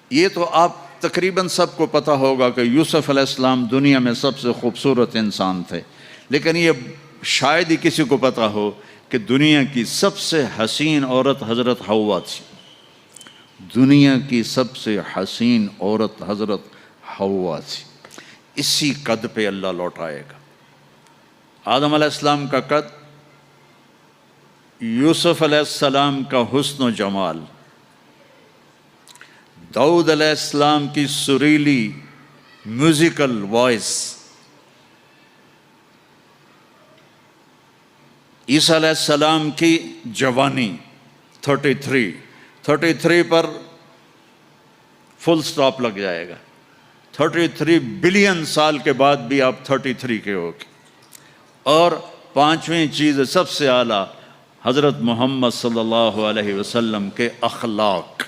یہ تو آپ تقریباً سب کو پتہ ہوگا کہ یوسف علیہ السلام دنیا میں سب سے خوبصورت انسان تھے، لیکن یہ شاید ہی کسی کو پتہ ہو کہ دنیا کی سب سے حسین عورت حضرت حوا تھی۔ دنیا کی سب سے حسین عورت حضرت حوا تھی۔ اسی قد پہ اللہ لوٹائے گا۔ آدم علیہ السلام کا قد، یوسف علیہ السلام کا حسن و جمال، داؤد علیہ السلام کی سریلی میوزیکل وائس، عیسیٰ علیہ السلام کی جوانی 33 پر فل سٹاپ لگ جائے گا۔ 33 بلین سال کے بعد بھی آپ 33 کے ہو گے۔ اور پانچویں چیز سب سے اعلیٰ، حضرت محمد صلی اللہ علیہ وسلم کے اخلاق۔